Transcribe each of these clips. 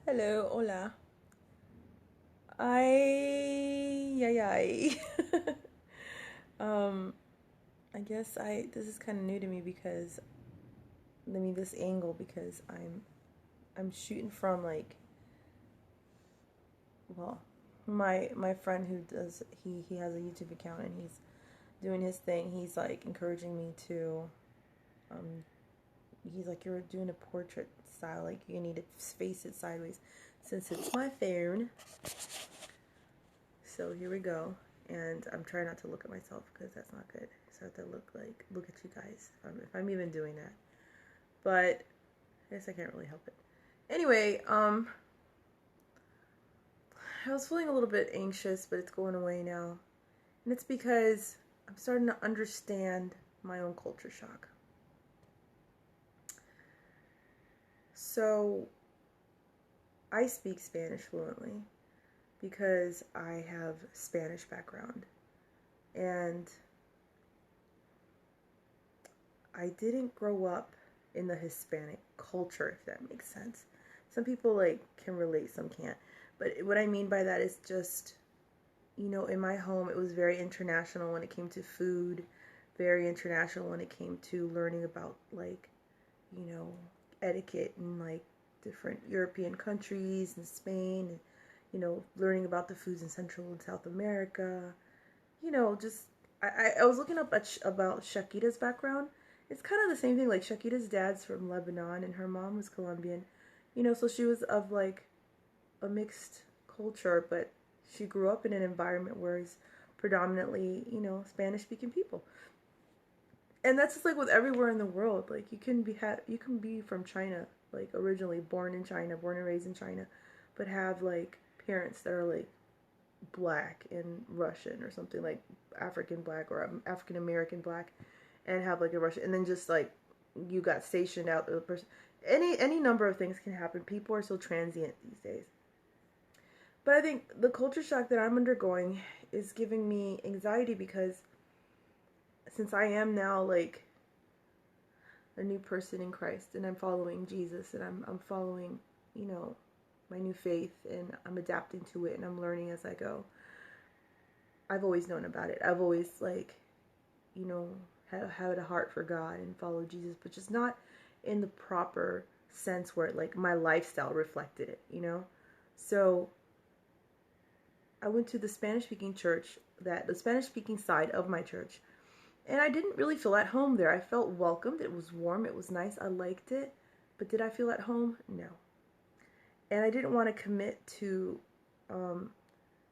Hello, hola. Ay. um, I guess this is kind of new to me because this angle because I'm shooting from like well, my friend who does he has a YouTube account and he's doing his thing. He's like encouraging me to um he's like you're doing a portrait style like you need to face it sideways since it's my phone. So here we go. And I'm trying not to look at myself because that's not good. So I have to look at you guys if I'm even doing that. But I guess I can't really help it. Anyway, I was feeling a little bit anxious, but it's going away now. And it's because I'm starting to understand my own culture shock. So I speak Spanish fluently because I have Spanish background. And I didn't grow up in the Hispanic culture, if that makes sense. Some people like can relate, some can't. But what I mean by that is just, in my home, it was very international when it came to food, very international when it came to learning about like, you know, etiquette in like different European countries and Spain, and learning about the foods in Central and South America. Just I was looking up about Shakira's background. It's kind of the same thing. Like Shakira's dad's from Lebanon and her mom was Colombian. So she was of like a mixed culture, but she grew up in an environment where it's predominantly, Spanish speaking people. And that's just like with everywhere in the world. Like you can be from China, like originally born in China, born and raised in China, but have like parents that are like black and Russian or something like African black or African American black and have like a Russian and then just like you got stationed out the person any number of things can happen. People are so transient these days. But I think the culture shock that I'm undergoing is giving me anxiety because since I am now like a new person in Christ and I'm following Jesus and I'm following, you know, my new faith and I'm adapting to it and I'm learning as I go. I've always known about it. I've always like, you know, had a heart for God and followed Jesus, but just not in the proper sense where like my lifestyle reflected it, So I went to the Spanish speaking church, the Spanish speaking side of my church, and I didn't really feel at home there. I felt welcomed. It was warm. It was nice. I liked it. But did I feel at home? No. And I didn't want to commit to um,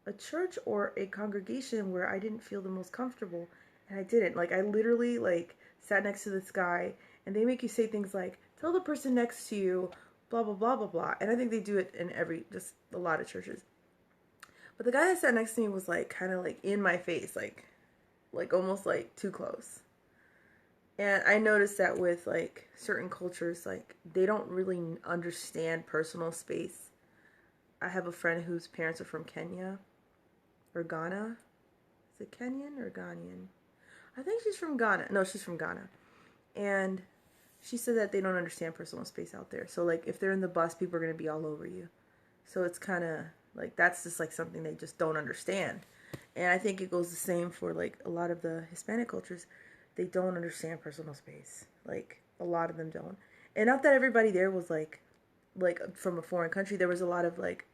a church or a congregation where I didn't feel the most comfortable. And I didn't. Like, I literally, like, sat next to this guy, and they make you say things like, tell the person next to you, blah, blah, blah, blah, blah. And I think they do it in just a lot of churches. But the guy that sat next to me was, like, kind of, like, in my face, like almost, like, too close. And I noticed that with, like, certain cultures, like, they don't really understand personal space. I have a friend whose parents are from Kenya or Ghana. Is it Kenyan or Ghanaian? I think she's from Ghana. No, she's from Ghana. And she said that they don't understand personal space out there. So, like, if they're in the bus, people are going to be all over you. So it's kind of like that's just like something they just don't understand. And I think it goes the same for like a lot of the Hispanic cultures. They don't understand personal space. Like a lot of them don't. And not that everybody there was like from a foreign country. There was a lot of like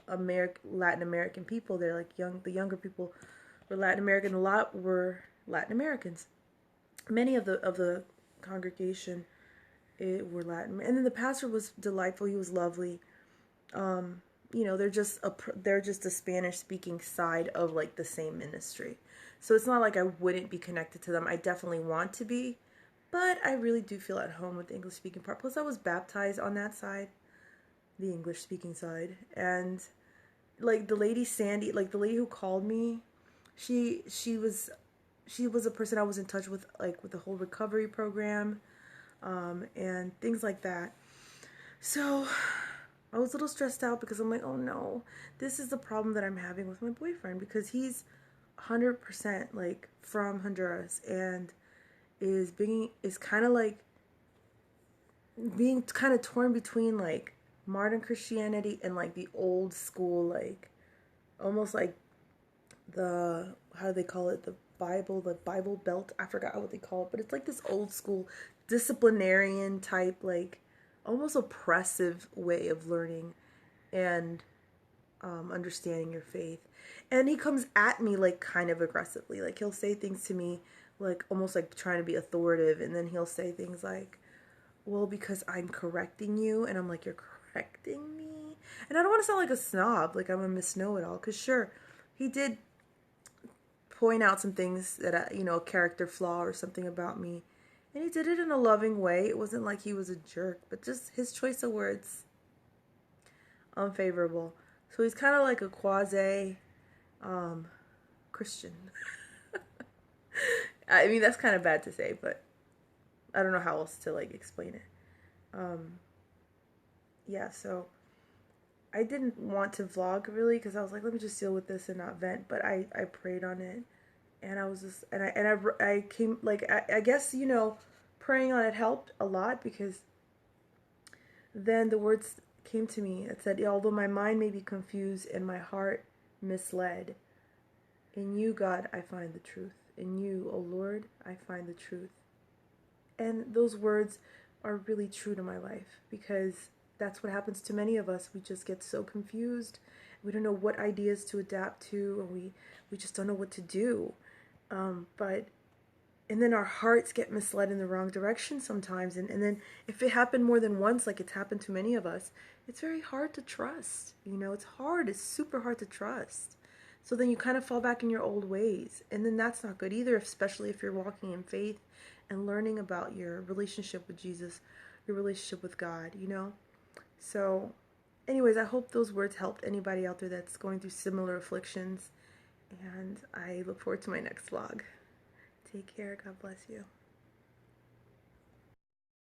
Latin American people there. Like the younger people were Latin American. A lot were Latin Americans. Many of the congregation were Latin. And then the pastor was delightful. He was lovely. They're just a Spanish speaking side of like the same ministry. So it's not like I wouldn't be connected to them. I definitely want to be, but I really do feel at home with the English speaking part. Plus I was baptized on that side, the English speaking side. And like the lady Sandy, like the lady who called me, she was a person I was in touch with, like with the whole recovery program, and things like that. So I was a little stressed out because I'm like, oh no, this is the problem that I'm having with my boyfriend because he's 100% like from Honduras and is kind of like being kind of torn between like modern Christianity and like the old school, like almost like the, how do they call it, the Bible Belt. I forgot what they call it, but it's like this old school disciplinarian type, like almost oppressive way of learning and understanding your faith. And he comes at me like kind of aggressively. Like he'll say things to me like almost like trying to be authoritative, and then he'll say things like, well, because I'm correcting you. And I'm like, you're correcting me? And I don't want to sound like a snob, like I'm a Miss Know-It-all, because sure, he did point out some things that a character flaw or something about me, and he did it in a loving way. It wasn't like he was a jerk, but just his choice of words unfavorable. So he's kind of like a quasi Christian. I mean, that's kind of bad to say, but I don't know how else to like explain it. Yeah, so I didn't want to vlog really because I was like, let me just deal with this and not vent. But I prayed on it, and I was just I came like I guess praying on it helped a lot, because then the words came to me. It said, although my mind may be confused and my heart misled, in you, God, I find the truth. In you, O Lord, I find the truth. And those words are really true to my life, because that's what happens to many of us. We just get so confused. We don't know what ideas to adapt to, and we just don't know what to do. And then our hearts get misled in the wrong direction sometimes. And then if it happened more than once, like it's happened to many of us, it's very hard to trust. It's hard. It's super hard to trust. So then you kind of fall back in your old ways. And then that's not good either, especially if you're walking in faith and learning about your relationship with Jesus, your relationship with God, So anyways, I hope those words helped anybody out there that's going through similar afflictions. And I look forward to my next vlog. Take care. God bless you.